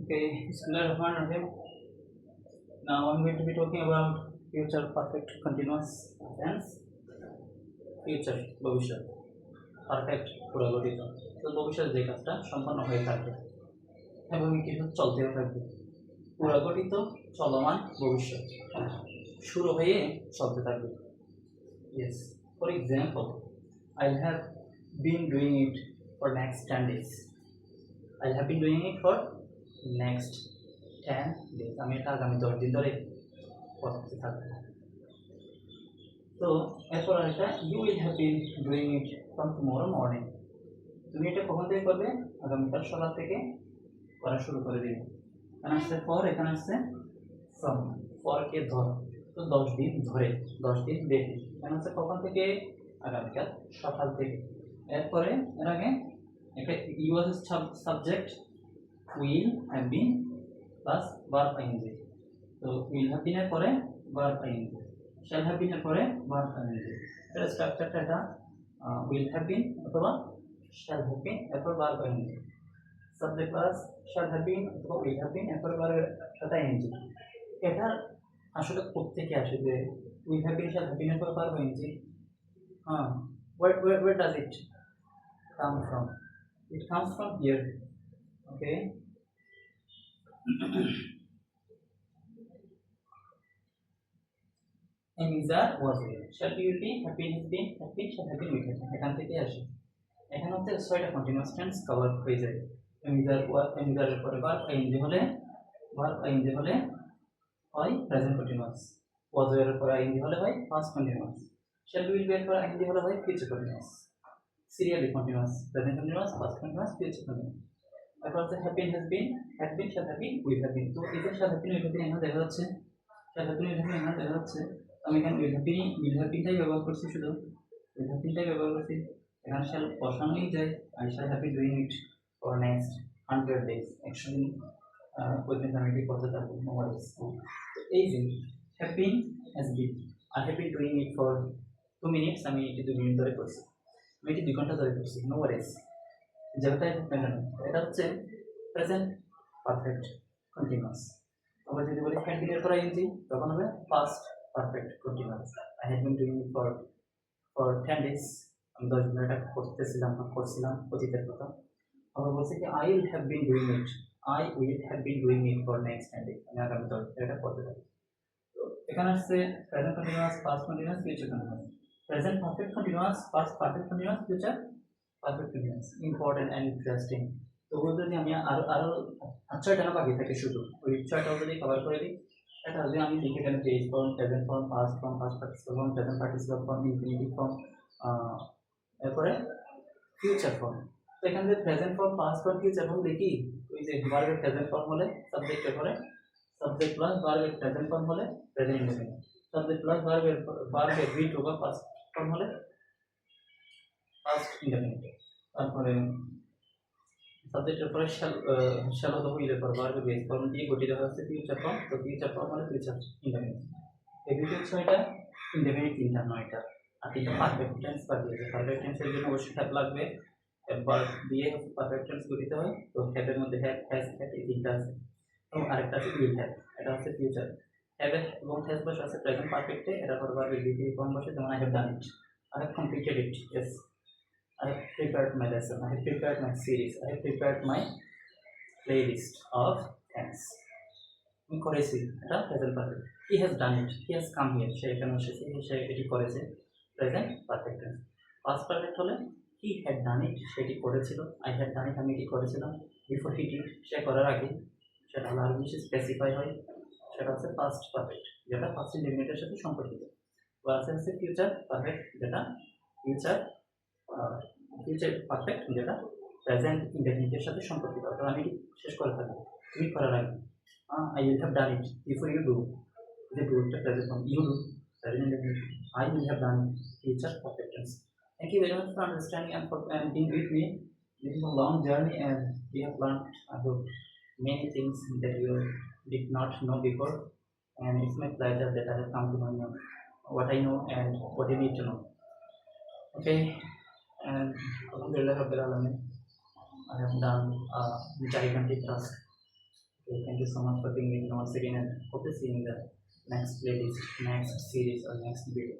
Okay, Bismillahirrahmanirrahim. Now I'm going to be talking about future perfect continuous tense. Future ভবিষ্যৎ perfect পুরোগঠিত। তো ভবিষ্যৎ যে কাজটা সম্পন্ন হয়ে থাকবে এবং কিছু চলতেও থাকবে। পুরোগঠিত চলমান ভবিষ্যৎ শুরু হয়ে চলতে থাকবে। Yes. For example, I have been doing it for next 10 days. I have been doing it for next 10 days. আমি এটা আগামী 10 দিন ধরে করতে থাকবো। তো এরপর আরেকটা you will have been doing it from tomorrow morning. তুমি এটা কখন থেকে করবে? আগামীকাল সকাল থেকে করা শুরু করে দিবে। এখানে আসছে for, এখানে আসছে from. for কে ধর, তো 10 দিন ধরে, 10 দিন দেখি। এখানে হচ্ছে কখন থেকে? আগামীকাল সকাল থেকে। এরপরে এর আগে একটা use subject will have been plus verb ing। তো will have been এর পরে verb ing, shall have been এর পরে verb ing। এর স্ট্রাকচারটা এটা will have been অথবা shall have been এরপর verb ing, subject plus shall have been অথবা will have been এরপর verb এর সাথে ing। এটা আসলে কোত্থেকে আসে যে will have been shall have been এরপর verb ing? Where does it come from? It comes from here. Okay. Am is are was will, shall be will be, have been has been, have been shall have been will have been। এখান থেকে আসে। এখানে হচ্ছে ছয়টা continuous tense cover হয়ে যায়। am is are এর পরে verb ing হলে হয় প্রেজেন্ট কন্টিনিউয়াস, was এর পরে ing হলে হয় past continuous, shall be will be এর পরে ing হলে হয় future continuous, serially continuous, present continuous, past continuous, future continuous. তারপর হচ্ছে have been, has been, have been, shall have been, will have been। তো এই যে shall have been, will have been এখানে দেখা যাচ্ছে, shall have been, will have been এখানে দেখা যাচ্ছে। আমি এখানে will have been টাই ব্যবহার করছি, শুধু will have been টাই ব্যবহার করছি। এখানে shall বসানোই যায়। I shall have been doing it for next 100 days। 100 দিন পর্যন্ত আমি এটি করতে থাকবো। No worries। তো এই যে have been, has been, I have been doing it for 2 minutes। আমি এটি 2 মিনিট ধরে করছি, আমি এটি 2 ঘন্টা ধরে করছি। No worries। যেটাই হোক না কেন, এটা হচ্ছে প্রেজেন্ট পারফেক্ট কন্টিনিউয়াস। আমরা যদি বলি had been এর পর ing তখন হবে past perfect continuous. I had been doing it for 10 days। আমি 10 দিন এটা করছিলাম অতীতের কথা। আমরা বলছি কি I will have been doing it for next 10 days। আমি আগামী 10 দিন এটা করতে থাকবো। তো এখানে আসছে present continuous, past continuous, future continuous. Present perfect continuous, past perfect continuous, future perfect continuous. Important and interesting. তো ওগুলো যদি আমি আরো 6টা না বাকি থাকে, শুধু ওই 6টাও যদি কভার করে দিই, এটা যদি আমি লিখে এখানে page form, present form, past participle form, present participle form, infinitive form, এরপরে ফিউচার ফর্ম। তো এখানে যে present form, past form, future form দেখি, ওই যে ভার্বের প্রেজেন্ট ফর্ম হলে সাবজেক্টের পরে সাবজেক্ট প্লাস ভার্বের প্রেজেন্ট ফর্ম হলে প্রেজেন্ট ইনডেফিনিট, সাবজেক্ট প্লাস ভার্বের ভি টু বা পাস্ট ফর্ম হলে পাস্ট ইনডেফিনিট। তারপরে সাবজেক্টের পরে শ্যাল অথবা উইলের পর ভার্বের বেস ফর্ম দিয়ে গঠিত হচ্ছে ফিউচার ফর্ম। তো ফিউচার ফর্ম মানে ফিউচার ইনডেফিনিট। এই দুটো 6টা, ইনডেফিনিট 3টা, 9টা। আর 3টা পারফেক্ট টেন্স বাকি আছে। পারফেক্ট টেন্সের জন্য অবশ্যই হ্যাভ লাগবে, ভার্ব দিয়ে পারফেক্ট টেন্স গঠিত হয়। তো হ্যাভের মধ্যে হ্যাভ, হ্যাজ, হ্যাড এই 3টা আছে। এবং আরেকটা আছে উইল হ্যাভ, এটা হচ্ছে ফিউচার। হ্যাভ এবং হ্যাজ বসে আছে প্রেজেন্ট পারফেক্টে, এটা পর ভার্বের দ্বিতীয় ফর্ম বসে, যেমন I have done it, I have completed it, yes, I have prepared my lesson, I have prepared my series, I have prepared my playlist of thanks। আমি করেছি, এটা present perfect. He has done it, he has come here, সে এখানে এসেছে, সে এটি করেছে, present perfect tense. Past perfect হলে হি হ্যাড ডান ইট, সেটি করেছিল, আই হ্যাড ডান ইট, আমি এটি করেছিলাম, বিফোর হি ডিড, সে করার আগে, সেটা হলো আরো বেশি স্পেসিফাই হয়, সেটা হচ্ছে পাস্ট পারফেক্ট, যেটা পাস্ট ইনডেফিনিটের সাথে সম্পর্কিত। প্লাস হচ্ছে ফিউচার পারফেক্ট, যেটা ফিউচার পারফেক্ট, যেটা প্রেজেন্ট ইনডেফিনিটের সাথে সম্পর্কিত। অর্থাৎ আমি শেষ করে থাকবো, তুমি করার আগে। I will have done it before you do, the do the present form, you do present indefinite, I will have done future perfect tense। Thank you very much for understanding and for being with me. This is a long journey and we have learned about many things that you did not know before, and it's my pleasure that I have come to know what I know and what you need to know. Okay, and Alhamdulillah Rabbil Alamin, I have done a gigantic task. Okay, thank you so much for being in once again, and hope to see you in the next playlist, next series, or next video.